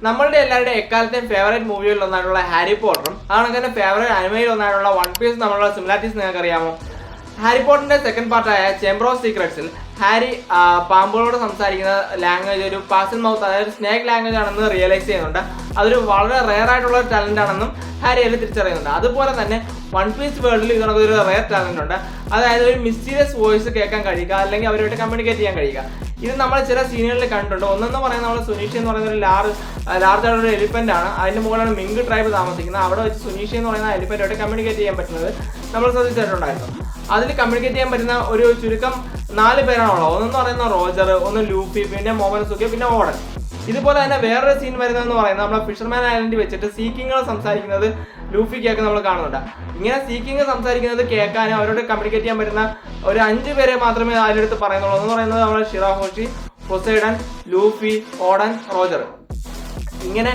നമ്മളുടെ എല്ലാവരുടെ എക്കാലത്തെയും ഫേവറേറ്റ് മൂവികളിൽ ഒന്നായിട്ടുള്ള ഹാരി പോട്ടറും അതുകൊണ്ട് തന്നെ ഫേവറേറ്റ് അനിമയിൽ ഒന്നായിട്ടുള്ള വൺ പീസ് നമ്മളുള്ള സിമിലാരിറ്റീസ് നിങ്ങൾക്ക് അറിയാമോ? ഹാരി പോട്ടറിന്റെ സെക്കൻഡ് പാർട്ടായ ചേംബർ ഓഫ് സീക്രട്സിൽ ഹാരി പാമ്പുകളോട് സംസാരിക്കുന്ന ലാംഗ്വേജ് ഒരു പാസിൽ മൗത്ത്, അതായത് സ്നേക്ക് ലാംഗ്വേജ് ആണെന്ന് റിയലൈസ് ചെയ്യുന്നുണ്ട്. അതൊരു വളരെ റെയർ ആയിട്ടുള്ള ഒരു ടാലന്റ് ആണെന്നും ഹാരി അതിൽ തിരിച്ചറിയുന്നുണ്ട്. അതുപോലെ തന്നെ വൺ പീസ് വേൾഡിൽ ഇതിനൊക്കെ ഒരു റെയർ ടാലന്റ് ഉണ്ട്, അതായത് ഒരു മിസ്റ്റീരിയസ് വോയിസ് കേൾക്കാൻ കഴിയുക, അല്ലെങ്കിൽ അവരുമായിട്ട് കമ്മ്യൂണിക്കേറ്റ് ചെയ്യാൻ കഴിയുക. ഇത് നമ്മൾ ചില സീനുകളിൽ കണ്ടിട്ടുണ്ട്. ഒന്നെന്ന് പറയുന്നത് നമ്മൾ സുനീഷി എന്ന് പറയുന്ന ഒരു ലാർജ് ആയിട്ടുള്ള ഒരു എലിഫന്റ് ആണ്. അതിന്റെ മുകളിലാണ് മിങ്ക് ട്രൈബ് താമസിക്കുന്നത്. അവിടെ വെച്ച് സുനീഷി എന്ന് പറയുന്ന എലിഫന്റുമായിട്ട് കമ്മ്യൂണിക്കേറ്റ് ചെയ്യാൻ പറ്റുന്നത് നമ്മൾ ശ്രദ്ധിച്ചിട്ടുണ്ടായിരുന്നു. അതിൽ കമ്മ്യൂണിക്കേറ്റ് ചെയ്യാൻ പറ്റുന്ന ഒരു ചുരുക്കം 4 പേരാണുള്ളത്. ഒന്നെന്ന് പറയുന്ന റോജർ, ഒന്ന് ലൂഫി, പിന്നെ മോമനസുക്കി, പിന്നെ ഓഡൻ. ഇതുപോലെ തന്നെ വേറൊരു സീൻ വരുന്നതെന്ന് പറയുന്നത് നമ്മളെ ഫിഷർമാൻ ഐലൻഡിൽ വെച്ചിട്ട് സീക്കിങ്ങുകൾ സംസാരിക്കുന്നത് ലൂഫി കേൾക്കാൻ നമ്മൾ കാണുന്നുണ്ട്. ഇങ്ങനെ സീക്കിങ് സംസാരിക്കുന്നത് കേൾക്കാനും അവരോട് കമ്മ്യൂണിക്കേറ്റ് ചെയ്യാൻ പറ്റുന്ന ഒരു 5 പേരെ മാത്രമേ അതിലെടുത്ത് പറയുന്നുള്ളൂ. എന്ന് പറയുന്നത് നമ്മുടെ ഷിറാഹോഷി, പൊസൈഡൻ, ലൂഫി, ഓഡൻ, റോജർ. ഇങ്ങനെ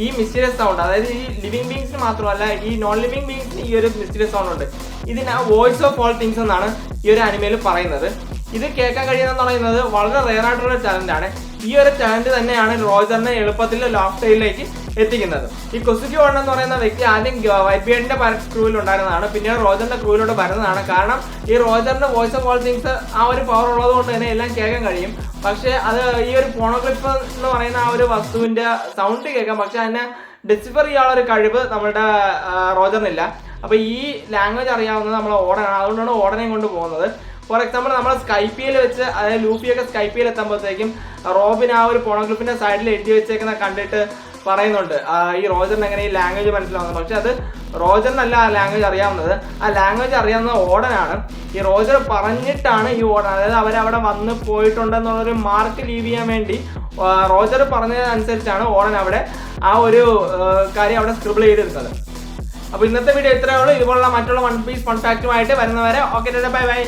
ഈ മിസ്റ്റീരിയസ് സൗണ്ട്, അതായത് ഈ ലിവിങ് ബീങ്സിന് മാത്രമല്ല ഈ നോൺ ലിവിങ് ബീങ്സിന് ഈ ഒരു മിസ്റ്റീരിയസ് സൗണ്ട് ഉണ്ട്. ഇതിന് വോയിസ് ഓഫ് ഓൾ തിങ്സ് എന്നാണ് ഈ ഒരു അനിമയിൽ പറയുന്നത്. ഇത് കേൾക്കാൻ കഴിയുന്നതെന്ന് പറയുന്നത് വളരെ റെയർ ആയിട്ടുള്ള ടാലന്റ് ആണ്. ഈ ഒരു ടാലന്റ് തന്നെയാണ് റോജറിനെ എളുപ്പത്തിൽ ലോക്ക് ടൈലിലേക്ക് എത്തിക്കുന്നത്. ഈ കൊസുക്കി ഓഡൻ എന്ന് പറയുന്ന വ്യക്തി ആദ്യം വൈറ്റ് ബിയർഡിന്റെ ക്രൂവിൽ ഉണ്ടായിരുന്നതാണ്, പിന്നീട് റോജറിന്റെ ക്രൂവിലോട്ട് വരുന്നതാണ്. കാരണം ഈ റോജറിന്റെ വോയിസ് ഓഫ് ഓൾ തിങ്സ് ആ ഒരു പവർ ഉള്ളത് കൊണ്ട് തന്നെ എല്ലാം കേൾക്കാൻ കഴിയും. പക്ഷെ അത് ഈ ഒരു പോണോഗ്ലിഫ് എന്ന് പറയുന്ന ആ ഒരു വസ്തുവിന്റെ സൗണ്ട് കേൾക്കാം, പക്ഷെ അതിനെ ഡിസിഫർ ചെയ്യാനുള്ള ഒരു കഴിവ് നമ്മുടെ റോജറിനില്ല. അപ്പൊ ഈ ലാംഗ്വേജ് അറിയാവുന്നത് നമ്മൾ ഓടനാണ്. അതുകൊണ്ടാണ് ഓടനെയും കൊണ്ട് പോകുന്നത്. ഫോർ എക്സാമ്പിൾ നമ്മൾ സ്കൈപ്പിയിൽ വെച്ച്, അതായത് ലൂഫിയൊക്കെ സ്കൈപ്പിയിൽ എത്തുമ്പോഴത്തേക്കും റോബിൻ ആ ഒരു പോണോഗ്ലിഫിന്റെ സൈഡിൽ എഴുതി വെച്ചേക്കുന്ന കണ്ടിട്ട് പറയുന്നുണ്ട് ഈ റോജറിന് എങ്ങനെ ഈ ലാംഗ്വേജ് മനസ്സിലാവുന്നത്. പക്ഷെ അത് റോജറിനല്ല ആ ലാംഗ്വേജ് അറിയാവുന്നത്. ആ ലാംഗ്വേജ് അറിയാവുന്നത് ഓടനാണ്. ഈ റോജർ പറഞ്ഞിട്ടാണ് ഈ ഓടൻ, അതായത് അവരവിടെ വന്ന് പോയിട്ടുണ്ടെന്നുള്ളൊരു മാർക്ക് ലീവ് ചെയ്യാൻ വേണ്ടി റോജർ പറഞ്ഞതനുസരിച്ചാണ് ഓടൻ അവിടെ ആ ഒരു കാര്യം അവിടെ സ്ക്രിബിൾ ചെയ്തെടുത്തത്. അപ്പോൾ ഇന്നത്തെ വീഡിയോ ഇത്രയേ ഉള്ളൂ. ഇതുപോലുള്ള മറ്റുള്ള വൺ പീസ് ഫൺ ഫാക്റ്റുമായിട്ട് വരുന്നവരെ ഓക്കെ, ബൈ ബൈ.